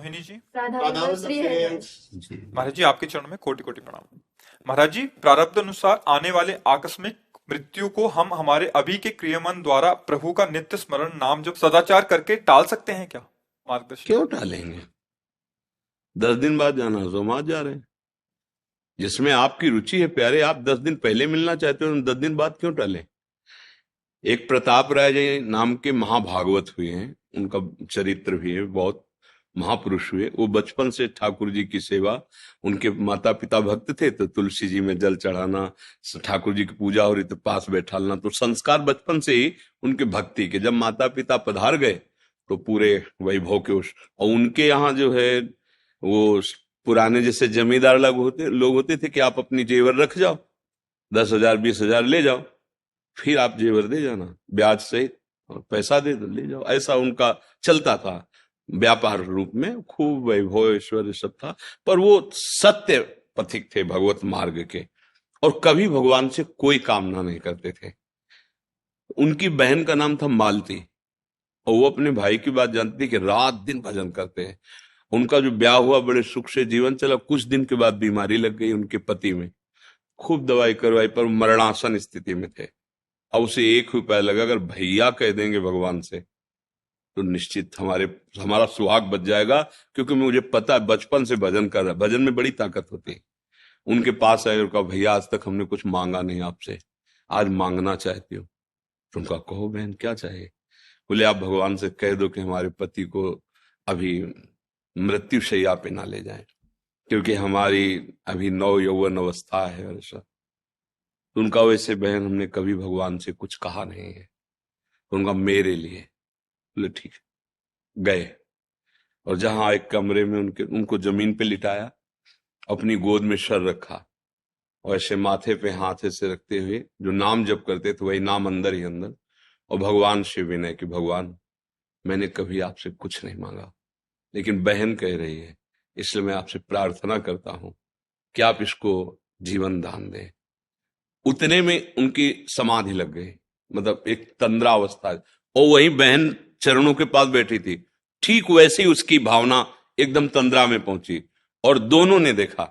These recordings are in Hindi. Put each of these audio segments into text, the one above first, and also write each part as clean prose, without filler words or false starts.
मोहिनी जी। राधा श्री है। जी। महाराज जी आपके चरणों में कोटि कोटि प्रणाम। महाराज जी, प्रारब्ध अनुसार आने वाले आकस्मिक मृत्यु को हम हमारे अभी के क्रियामन द्वारा प्रभु का नित्य स्मरण नाम जप सदाचार करके टाल सकते हैं क्या? मार्गदर्शन। क्यों टालेंगे? 10 दिन बाद जाना है, तो हम आज जा रहे हैं। जिसमें आपकी रुचि है प्यारे, आप 10 दिन पहले मिलना चाहते हो, 10 दिन बाद क्यों टालें? एक प्रताप राय जी नाम के महाभागवत हुए हैं, उनका चरित्र भी है, बहुत महापुरुष हुए। वो बचपन से ठाकुर जी की सेवा, उनके माता पिता भक्त थे तो तुलसी जी में जल चढ़ाना, ठाकुर जी की पूजा हो रही तो पास बैठालना, तो संस्कार बचपन से ही उनके भक्ति के। जब माता पिता पधार गए तो पूरे वैभव के और उनके यहाँ जो है वो पुराने जैसे जमींदार लोग होते थे कि आप अपनी जेवर रख जाओ, 10,000 20,000 ले जाओ, फिर आप जेवर दे जाना ब्याज सहित, और पैसा दे दो ले जाओ। ऐसा उनका चलता था, व्यापार रूप में खूब वैभव ऐश्वर्य सब था। पर वो सत्य पथिक थे भगवत मार्ग के, और कभी भगवान से कोई कामना नहीं करते थे। उनकी बहन का नाम था मालती, और वो अपने भाई की बात जानती थी कि रात दिन भजन करते हैं। उनका जो ब्याह हुआ बड़े सुख से जीवन चला, कुछ दिन के बाद बीमारी लग गई उनके पति में, खूब दवाई करवाई पर मरणासन स्थिति में थे। अब उसे एक ही उपाय लगा, अगर भैया कह देंगे भगवान से तो निश्चित हमारा सुहाग बच जाएगा, क्योंकि मुझे पता है बचपन से भजन कर रहा है, भजन में बड़ी ताकत होती है। उनके पास आए और कहा, भैया आज तक हमने कुछ मांगा नहीं आपसे, आज मांगना चाहती हो। तो उनका, कहो बहन क्या चाहिए? बोले आप भगवान से कह दो कि हमारे पति को अभी मृत्यु शैया पे ना ले जाए, क्योंकि हमारी अभी नव यौवन अवस्था है। और ऐसा तो उनका, वैसे बहन हमने कभी भगवान से कुछ कहा नहीं है। तो उनका, मेरे लिए। बोले ठीक है। गए और जहां एक कमरे में उनको जमीन पे लिटाया, अपनी गोद में सर रखा, और ऐसे माथे पे हाथ ऐसे रखते हुए जो नाम जप करते थे वही नाम अंदर ही अंदर, और भगवान से विनय कि भगवान मैंने कभी आपसे कुछ नहीं मांगा, लेकिन बहन कह रही है, इसलिए मैं आपसे प्रार्थना करता हूं कि आप इसको जीवन दान दें। उतने में उनकी समाधि लग गई, मतलब एक तंद्रा अवस्था, और वही बहन चरणों के पास बैठी थी, ठीक वैसे ही उसकी भावना एकदम तंद्रा में पहुंची। और दोनों ने देखा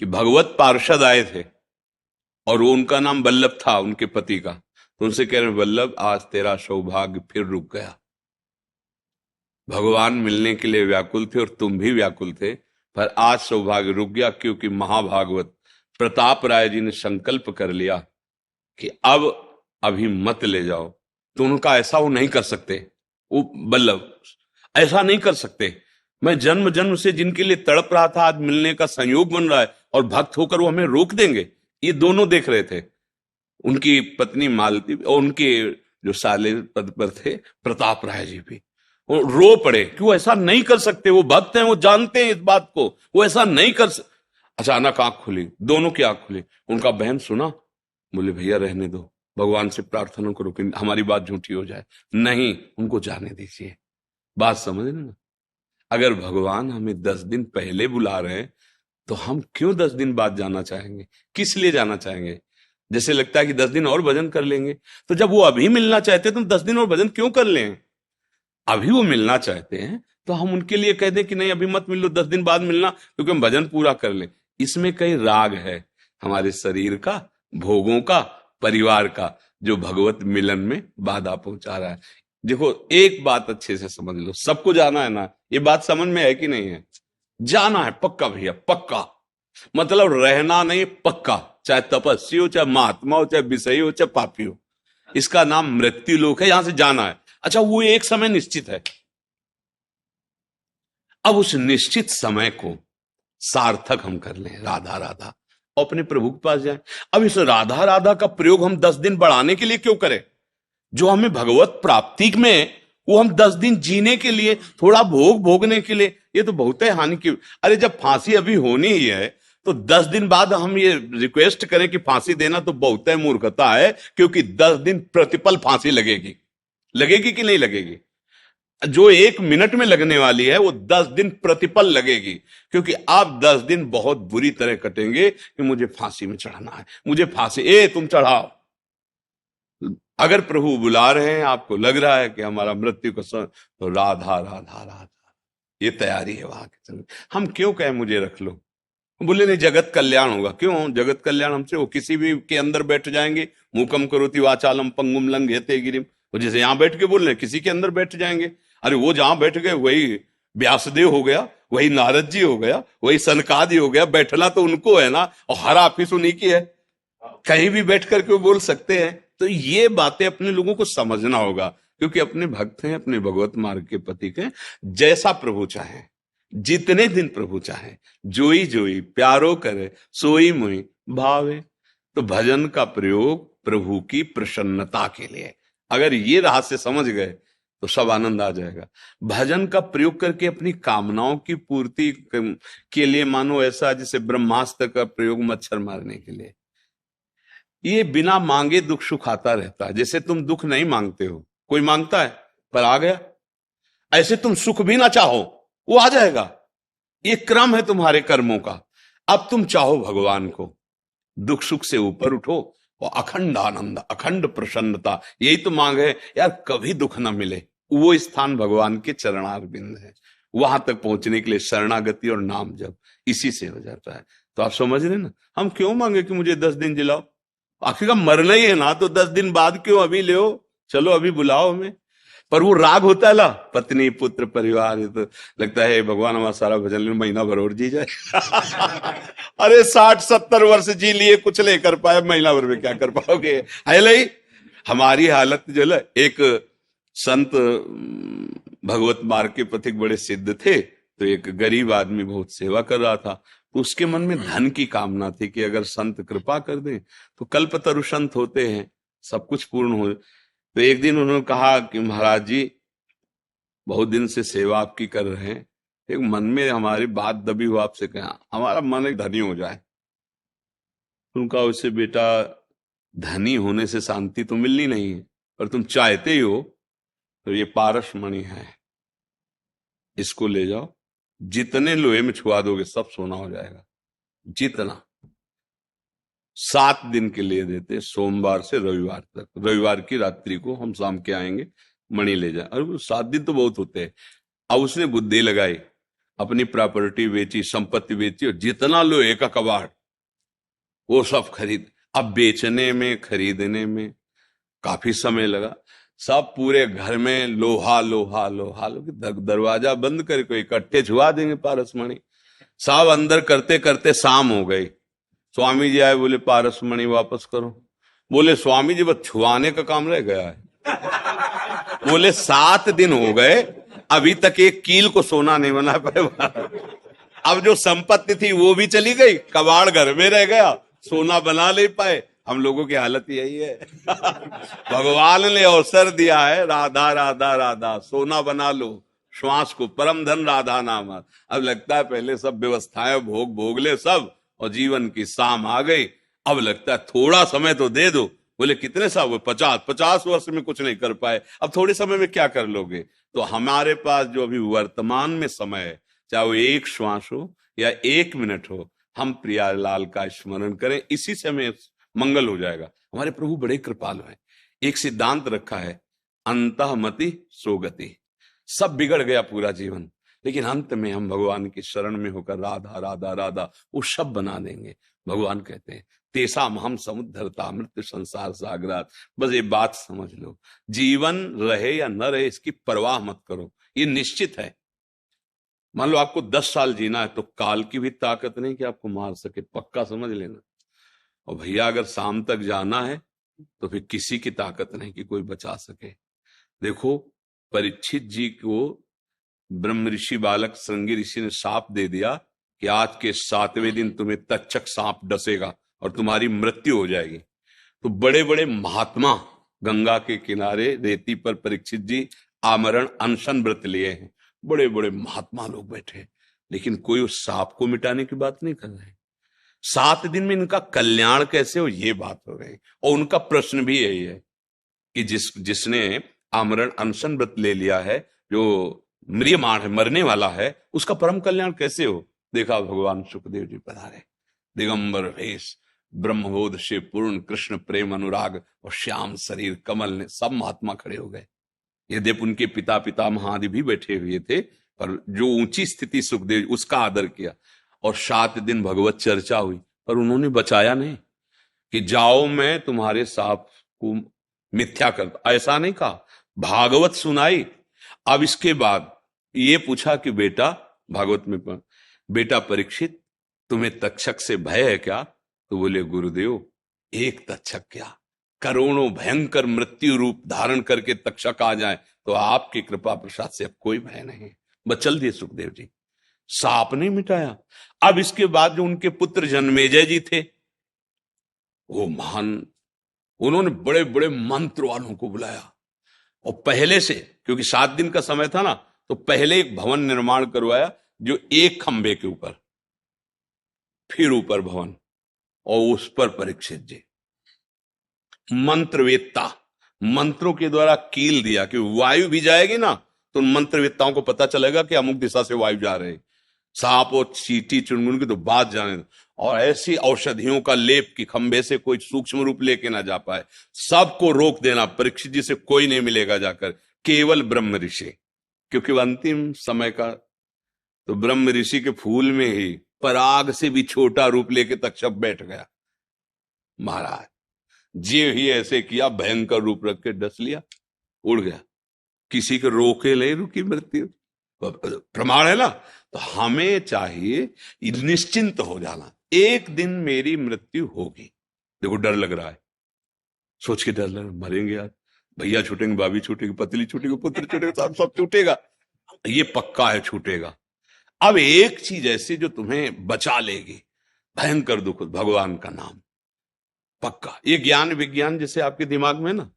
कि भगवत पार्षद आए थे, और वो उनका नाम वल्लभ था उनके पति का। तो उनसे कह रहे, वल्लभ आज तेरा सौभाग्य फिर रुक गया। भगवान मिलने के लिए व्याकुल थे और तुम भी व्याकुल थे, पर आज सौभाग्य रुक गया, क्योंकि महाभागवत प्रताप राय जी ने संकल्प कर लिया कि अब अभी मत ले जाओ। तो उनका ऐसा वो नहीं कर सकते, वो वल्लभ ऐसा नहीं कर सकते। मैं जन्म जन्म से जिनके लिए तड़प रहा था, आज मिलने का संयोग बन रहा है, और भक्त होकर वो हमें रोक देंगे? ये दोनों देख रहे थे, उनकी पत्नी मालती और उनके जो साले पद पर थे प्रताप राय जी भी। वो रो पड़े कि वो ऐसा नहीं कर सकते, वो भक्त हैं, वो जानते हैं इस बात को, वो ऐसा नहीं कर सकते। अचानक आंख खुली, दोनों की आंख खुली। उनका, बहन सुना? बोले भैया रहने दो, भगवान से प्रार्थना करो कि हमारी बात झूठी हो जाए। नहीं, उनको जाने दीजिए। बात समझ रहे ना? अगर भगवान हमें 10 दिन पहले बुला रहे हैं तो हम क्यों 10 दिन बाद जाना चाहेंगे? किस लिए जाना चाहेंगे? जैसे लगता है कि 10 दिन और भजन कर लेंगे। तो जब वो अभी मिलना चाहते हैं तो 10 दिन और भजन क्यों कर लें? अभी वो मिलना चाहते हैं तो हम उनके लिए कह दें कि नहीं अभी मत मिलो, 10 दिन बाद मिलना, क्योंकि हम भजन पूरा कर लें। इसमें कई राग है हमारे शरीर का, भोगों का, परिवार का, जो भगवत मिलन में बाधा पहुंचा रहा है। देखो एक बात अच्छे से समझ लो, सबको जाना है ना, ये बात समझ में है कि नहीं है? जाना है पक्का भैया, पक्का। मतलब रहना नहीं, पक्का। चाहे तपस्वी हो, चाहे महात्मा हो, चाहे विषयी हो, चाहे पापी हो, इसका नाम मृत्यु लोक है, यहां से जाना है। अच्छा, वो एक समय निश्चित है। अब उस निश्चित समय को सार्थक हम कर लें, राधा राधा, और अपने प्रभु के पास जाएं। अब इस राधा राधा का प्रयोग हम 10 दिन बढ़ाने के लिए क्यों करें? जो हमें भगवत प्राप्ति में, वो हम 10 दिन जीने के लिए, थोड़ा भोग भोगने के लिए, ये तो बहुत है हानि की। अरे जब फांसी अभी होनी ही है तो 10 दिन बाद हम ये रिक्वेस्ट करें कि फांसी देना, तो बहुत है मूर्खता है, क्योंकि 10 दिन प्रतिपल फांसी लगेगी। लगेगी कि नहीं लगेगी? जो 1 मिनट में लगने वाली है वो 10 दिन प्रतिपल लगेगी, क्योंकि आप 10 दिन बहुत बुरी तरह कटेंगे कि मुझे फांसी में चढ़ना है, मुझे फांसी, तुम चढ़ाओ। अगर प्रभु बुला रहे हैं, आपको लग रहा है कि हमारा मृत्यु का समय, तो राधा राधा राधा, ये तैयारी है वहां के चलने। हम क्यों कहें मुझे रख लो, बोले नहीं जगत कल्याण होगा। क्यों जगत कल्याण हमसे? वो किसी भी के अंदर बैठ जाएंगे, मूकम करोति वाचालम पंगुम लंघयते गिरिम, वो जैसे यहां बैठ के बोल रहे किसी के अंदर बैठ जाएंगे। अरे वो जहां बैठ गए वही व्यासदेव हो गया, वही नारद जी हो गया, वही सनकादि हो गया। बैठना तो उनको है ना, और हर ऑफिस उन्हीं की है, कहीं भी बैठ करके वो बोल सकते हैं। तो ये बातें अपने लोगों को समझना होगा, क्योंकि अपने भक्त हैं, अपने भगवत मार्ग के पथिक हैं। जैसा प्रभु चाहे, जितने दिन प्रभु चाहे, जोई जोई प्यारो करे, सोई मोई भावे। तो भजन का प्रयोग प्रभु की प्रसन्नता के लिए, अगर ये रहस्य समझ गए तो सब आनंद आ जाएगा। भजन का प्रयोग करके अपनी कामनाओं की पूर्ति के लिए, मानो ऐसा जैसे ब्रह्मास्त्र का प्रयोग मच्छर मारने के लिए, ये बिना मांगे दुख सुख आता रहता है। जैसे तुम दुख नहीं मांगते हो, कोई मांगता है पर आ गया, ऐसे तुम सुख भी ना चाहो वो आ जाएगा। ये क्रम है तुम्हारे कर्मों का। अब तुम चाहो भगवान को, दुख सुख से ऊपर उठो और अखंड आनंद, अखंड प्रसन्नता, यही तो मांग है यार, कभी दुख ना मिले। वो स्थान भगवान के चरणारविंद है। वहां तक पहुंचने के लिए शरणागति और नाम जप, इसी से हो जाता है। तो आप समझ रहे ना, हम क्यों मांगे कि मुझे 10 दिन जिलाओ? आखिर का मरना ही है ना, तो 10 दिन बाद क्यों, अभी ले, चलो अभी बुलाओ हमें। पर वो राग होता है ला, पत्नी पुत्र परिवार, ये तो लगता है भगवान हमारा सारा भजन महीना भर और जी जाए। अरे 60-70 वर्ष जी लिए, कुछ नहीं कर पाए, महीना भर में क्या कर पाओगे? है नहीं हमारी हालत जो है। एक संत भगवत मार्ग के पथिक बड़े सिद्ध थे, तो एक गरीब आदमी बहुत सेवा कर रहा था, तो उसके मन में धन की कामना थी कि अगर संत कृपा कर दें तो कल्पतरु संत होते हैं, सब कुछ पूर्ण हो। तो एक दिन उन्होंने कहा कि महाराज जी, बहुत दिन से सेवा आपकी कर रहे हैं, एक मन में हमारी बात दबी हो आपसे, कहा हमारा मन एक धनी हो जाए। उनका उससे बेटा, धनी होने से शांति तो मिलनी नहीं है, पर तुम चाहते ही हो तो ये पारस मणि है, इसको ले जाओ, जितने लोहे में छुआ दोगे सब सोना हो जाएगा। जितना 7 दिन के लिए देते, सोमवार से रविवार तक, रविवार की रात्रि को हम शाम के आएंगे, मणि ले जाए। और 7 दिन तो बहुत होते हैं। अब उसने बुद्धि लगाई, अपनी प्रॉपर्टी बेची, संपत्ति बेची, और जितना लोहे का कबाड़ वो सब खरीद। अब बेचने में खरीदने में काफी समय लगा। सब पूरे घर में लोहा लोहा लोहा लोहा, दरवाजा बंद करके इकट्ठे छुआ देंगे पारस मणि। सब अंदर करते करते शाम हो गई। स्वामी जी आए, बोले पारस मणि वापस करो। बोले स्वामी जी बस छुआने का काम रह गया है। बोले 7 दिन हो गए, अभी तक एक कील को सोना नहीं बना पाए। अब जो संपत्ति थी वो भी चली गई, कबाड़ घर में रह गया, सोना बना नहीं पाए। हम लोगों की हालत यही है। भगवान ने अवसर दिया है, राधा राधा राधा, सोना बना लो श्वास को, परम धन राधा नाम। अब लगता है पहले सब व्यवस्थाएं भोग भोग ले सब, और जीवन की शाम आ गई। अब लगता है थोड़ा समय तो दे दो। बोले कितने साल? 50 वर्ष में कुछ नहीं कर पाए, अब थोड़े समय में क्या कर लोगे? तो हमारे पास जो अभी वर्तमान में समय है, चाहे वो 1 श्वास हो या 1 मिनट हो, हम प्रियालाल का स्मरण करें, इसी से हमें मंगल हो जाएगा। हमारे प्रभु बड़े कृपालु हैं। एक सिद्धांत रखा है, अंतःमति सोगति। सब बिगड़ गया पूरा जीवन, लेकिन अंत में हम भगवान की शरण में होकर राधा राधा राधा वो सब बना देंगे। भगवान कहते हैं तेसाम हम समुद्धरता मृत्यु संसार सागरात। बस ये बात समझ लो, जीवन रहे या न रहे इसकी परवाह मत करो, ये निश्चित है। मान लो आपको 10 साल जीना है, तो काल की भी ताकत नहीं कि आपको मार सके, पक्का समझ लेना। और भैया अगर शाम तक जाना है तो फिर किसी की ताकत नहीं कि कोई बचा सके। देखो परीक्षित जी को ब्रह्म ऋषि बालक श्रृंगी ऋषि ने शाप दे दिया कि आज के 7वें दिन तुम्हें तक्षक सांप डसेगा और तुम्हारी मृत्यु हो जाएगी। तो बड़े बड़े महात्मा गंगा के किनारे रेती पर परीक्षित जी आमरण अनशन व्रत लिए हैं। बड़े बड़े महात्मा लोग बैठे, लेकिन कोई उस सांप को मिटाने की बात नहीं कर रहे। 7 दिन में इनका कल्याण कैसे हो, ये बात हो रही। और उनका प्रश्न भी यही है कि जिसने आमरण अनशन व्रत ले लिया है, जो म्रियमाण है, मरने वाला है, उसका परम कल्याण कैसे हो। देखा भगवान सुखदेव जी पधारे, दिगंबर वेश, ब्रह्मबोध से पूर्ण, कृष्ण प्रेम अनुराग और श्याम शरीर कमल ने, सब महात्मा खड़े हो गए। यद्यपि उनके पिता पितामह आदि भी बैठे हुए थे, पर जो ऊंची स्थिति सुखदेव उसका आदर किया। और 7 दिन भगवत चर्चा हुई, पर उन्होंने बचाया नहीं कि जाओ मैं तुम्हारे साप को मिथ्या करता, ऐसा नहीं कहा। भागवत सुनाई। अब इसके बाद ये पूछा कि बेटा, भागवत में बेटा परीक्षित, तुम्हें तक्षक से भय है क्या? तो बोले गुरुदेव, एक तक्षक क्या, करोड़ों भयंकर मृत्यु रूप धारण करके तक्षक आ जाए तो आपकी कृपा प्रसाद से अब कोई भय नहीं। बस चल दिए सुखदेव जी, सांप नहीं मिटाया। अब इसके बाद जो उनके पुत्र जन्मेजय जी थे, वो महान, उन्होंने बड़े बड़े मंत्र वालों को बुलाया और पहले से, क्योंकि 7 दिन का समय था ना, तो पहले एक भवन निर्माण करवाया जो एक खंबे के ऊपर, फिर ऊपर भवन, और उस पर परीक्षित जी मंत्रवेत्ता, मंत्रों के द्वारा कील दिया कि वायु भी जाएगी ना तो उन मंत्रवेत्ताओं को पता चलेगा कि अमुक दिशा से वायु जा रहे, सांप और चींटी चुनमुन की तो बात जाने दो। और ऐसी औषधियों का लेप कि खंबे से कोई सूक्ष्म रूप लेके ना जा पाए, सबको रोक देना। परीक्षित जी से कोई नहीं मिलेगा जाकर, केवल ब्रह्म ऋषि, क्योंकि अंतिम समय का तो ब्रह्म ऋषि के फूल में ही पराग से भी छोटा रूप लेके तक्षक बैठ गया। महाराज जे ही ऐसे किया, भयंकर रूप रख के डस लिया, उड़ गया, किसी को रोके नहीं रुकी मृत्यु। प्रमाण है ना। तो हमें चाहिए निश्चिंत हो जाना, एक दिन मेरी मृत्यु होगी। देखो डर लग रहा है, सोच के डर लग रहा है, मरेंगे यार, भैया छूटेंगे, भाभी छूटेगी, पत्नी छूटेगी, पुत्र छूटेगा, सब छूटेगा, ये पक्का है छूटेगा। अब एक चीज ऐसी जो तुम्हें बचा लेगी, भयंकर दुख, भगवान का नाम, पक्का। ये ज्ञान विज्ञान जैसे आपके दिमाग में ना,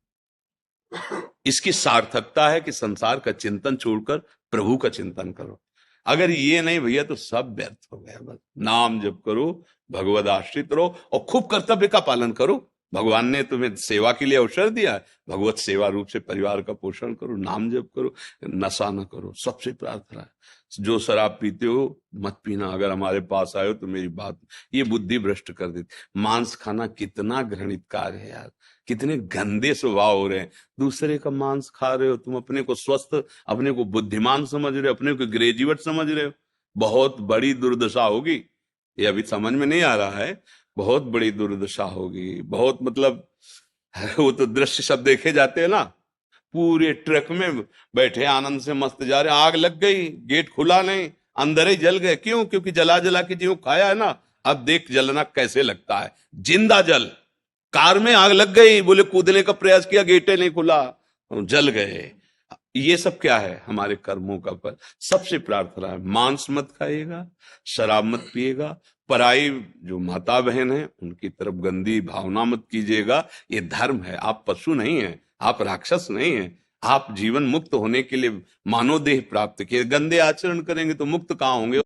इसकी सार्थकता है कि संसार का चिंतन छोड़कर प्रभु का चिंतन करो। अगर ये नहीं भैया तो सब व्यर्थ हो गया। बस नाम जप करो, भगवद आश्रित रहो और खूब कर्तव्य का पालन करो। भगवान ने तुम्हें सेवा के लिए अवसर दिया है, भगवत सेवा रूप से परिवार का पोषण करो, नाम जप करो, नशा न करो। सबसे प्रार्थना है, जो शराब पीते हो मत पीना। अगर हमारे पास आए हो तो मेरी बात, ये बुद्धि भ्रष्ट कर देती। मांस खाना कितना घृणित कार्य है यार, कितने गंदे स्वभाव हो रहे हैं। दूसरे का मांस खा रहे हो, तुम अपने को स्वस्थ, अपने को बुद्धिमान समझ रहे हो, अपने को ग्रेजुएट समझ रहे हो। बहुत बड़ी दुर्दशा होगी, ये अभी समझ में नहीं आ रहा है, बहुत बड़ी दुर्दशा होगी। बहुत मतलब वो तो दृश्य सब देखे जाते हैं ना, पूरे ट्रक में बैठे आनंद से मस्त जा रहे, आग लग गई, गेट खुला नहीं, अंदर ही जल गए। क्यों? क्योंकि जला जला के जो खाया है ना, अब देख जलना कैसे लगता है, जिंदा जल। कार में आग लग गई, बोले कूदने का प्रयास किया, गेटे नहीं खुला, जल गए। ये सब क्या है? हमारे कर्मों का फल। सबसे प्रार्थना है, मांस मत खाइएगा, शराब मत पिएगा, पराई जो माता बहन है उनकी तरफ गंदी भावना मत कीजिएगा। ये धर्म है, आप पशु नहीं है, आप राक्षस नहीं है। आप जीवन मुक्त होने के लिए मानव देह प्राप्त किए, गंदे आचरण करेंगे तो मुक्त कहाँ होंगे?